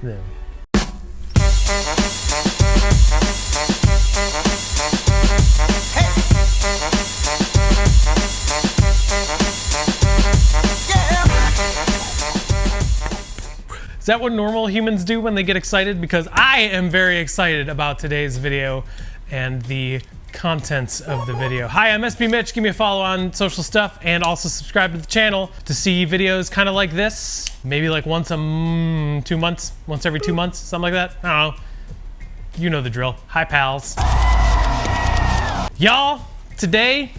There. Is that what normal humans do when they get excited? Because I am very excited about today's video and the contents of the video. Hi, I'm SB Mitch. Give me a follow on social stuff and also subscribe to the channel to see videos kind of like this. Maybe like once every 2 months, something like that. I don't know. You know the drill. Hi, pals. Y'all, today,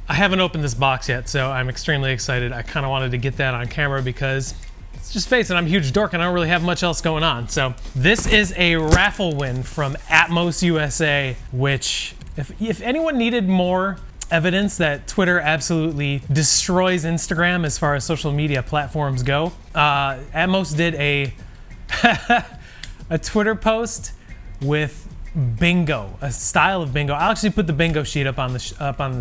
I haven't opened this box yet, so I'm extremely excited. I kind of wanted to get that on camera because, let's just face it, I'm a huge dork and I don't really have much else going on. So this is a raffle win from Atmos USA, which if anyone needed more evidence that Twitter absolutely destroys Instagram as far as social media platforms go, Atmos did a a Twitter post with bingo, a style of bingo. I'll actually put the bingo sheet up on the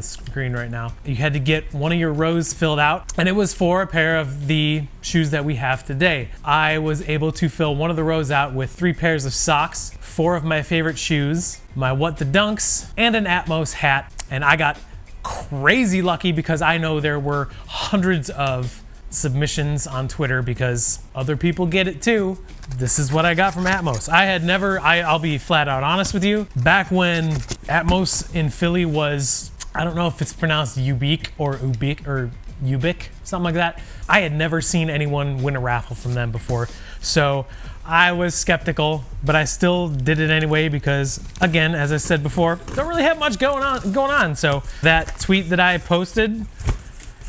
screen right now. You had to get one of your rows filled out, and it was for a pair of the shoes that we have today. I was able to fill one of the rows out with 3 pairs of socks, 4 of my favorite shoes, my What the Dunks, and an Atmos hat. And I got crazy lucky because I know there were hundreds of submissions on Twitter because other people get it too. This is what I got from Atmos. I'll be flat out honest with you. Back when Atmos in Philly was, I don't know if it's pronounced Ubik or Ubik, something like that. I had never seen anyone win a raffle from them before. So I was skeptical, but I still did it anyway because, again, as I said before, don't really have much going on. So that tweet that I posted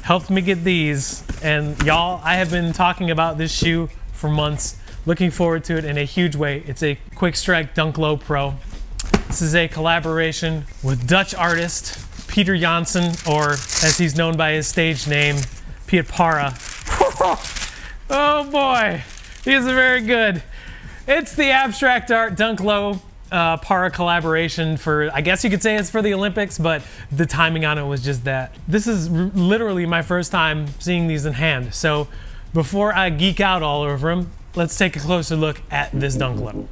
helped me get these. And y'all, I have been talking about this shoe for months. Looking forward to it in a huge way. It's a Quick Strike Dunk Low Pro. This is a collaboration with Dutch artist Peter Janssen, or as he's known by his stage name, Piet Parra. Oh boy, these are very good. It's the abstract art Dunk Low Parra collaboration for, I guess you could say it's for the Olympics, but the timing on it was just that. This is literally my first time seeing these in hand. So before I geek out all over them, let's take a closer look at this Dunk Low.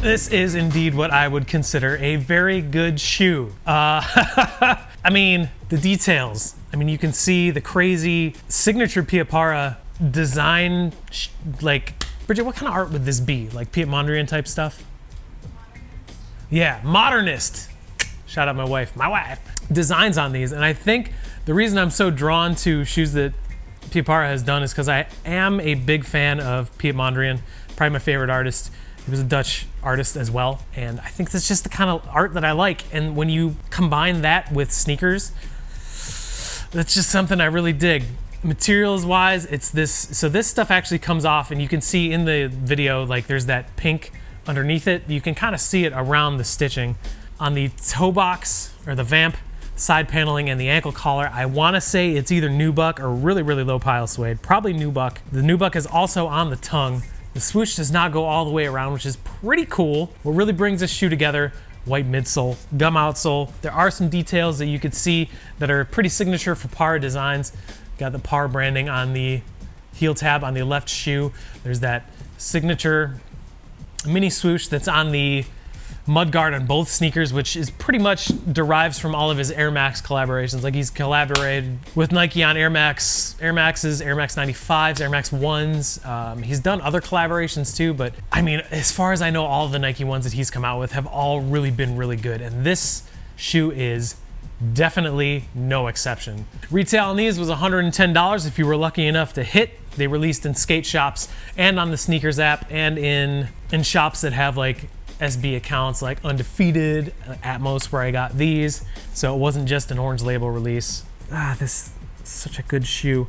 This is indeed what I would consider a very good shoe. I mean, the details. I mean, you can see the crazy signature Piet Parra design. Like, Bridget, what kind of art would this be? Like Piet Mondrian type stuff? Yeah, modernist. Shout out my wife. Designs on these, and I think the reason I'm so drawn to shoes that Piet Parra has done is because I am a big fan of Piet Mondrian, probably my favorite artist. He was a Dutch artist as well, and I think that's just the kind of art that I like. And when you combine that with sneakers, that's just something I really dig. Materials wise, it's this, so this stuff actually comes off, and you can see in the video, like there's that pink underneath it. You can kind of see it around the stitching. On the toe box, or the vamp, side paneling, and the ankle collar, I want to say it's either nubuck or really, really low pile suede. Probably nubuck. The nubuck is also on the tongue. The swoosh does not go all the way around, which is pretty cool. What really brings this shoe together, white midsole, gum outsole. There are some details that you could see that are pretty signature for Parra designs. Got the Parra branding on the heel tab on the left shoe. There's that signature mini swoosh that's on the mudguard on both sneakers, which is pretty much derives from all of his Air Max collaborations. Like he's collaborated with Nike on Air Maxes, Air Max 95s, Air Max 1s. He's done other collaborations too, but I mean, as far as I know, all of the Nike ones that he's come out with have all really been really good. And this shoe is definitely no exception. Retail on these was $110 if you were lucky enough to hit. They released in skate shops and on the sneakers app and in shops that have like SB accounts like Undefeated, Atmos, where I got these. So it wasn't just an orange label release. This is such a good shoe.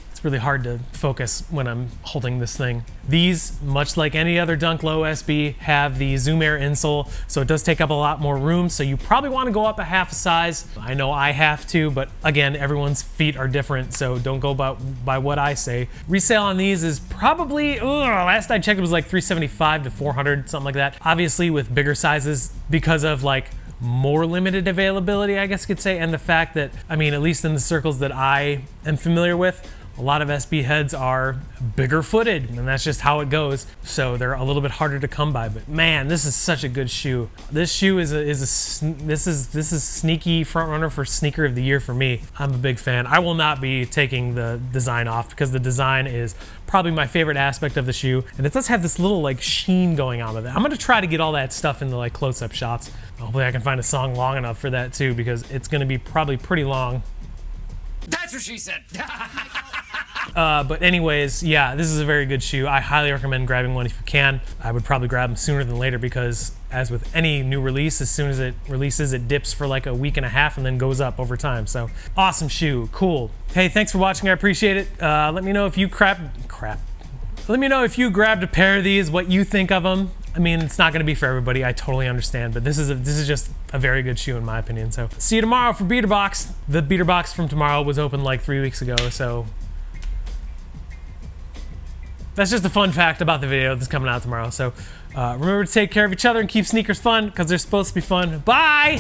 It's really hard to focus when I'm holding this thing. These, much like any other Dunk Low SB, have the Zoom Air insole, so it does take up a lot more room, so you probably want to go up a half a size. I know I have to, but again, everyone's feet are different, so don't go by what I say. Resale on these is probably, last I checked it was like $375 to $400, something like that. Obviously with bigger sizes, because of like more limited availability, I guess you could say, and the fact that, I mean, at least in the circles that I am familiar with, a lot of SB heads are bigger footed, and that's just how it goes. So they're a little bit harder to come by. But man, this is such a good shoe. This shoe is this is sneaky front runner for sneaker of the year for me. I'm a big fan. I will not be taking the design off because the design is probably my favorite aspect of the shoe, and it does have this little like sheen going on with it. I'm gonna try to get all that stuff in the like close-up shots. Hopefully I can find a song long enough for that too, because it's gonna be probably pretty long. That's what she said. But anyways, yeah, this is a very good shoe. I highly recommend grabbing one if you can. I would probably grab them sooner than later because, as with any new release, as soon as it releases, it dips for like a week and a half and then goes up over time. So, awesome shoe. Cool. Hey, thanks for watching. I appreciate it. Let me know if you Let me know if you grabbed a pair of these, what you think of them. I mean, it's not going to be for everybody. I totally understand, but this is just a very good shoe in my opinion. So, see you tomorrow for Beater Box. The Beater Box from tomorrow was open like 3 weeks ago, so that's just a fun fact about the video that's coming out tomorrow. So remember to take care of each other and keep sneakers fun because they're supposed to be fun. Bye!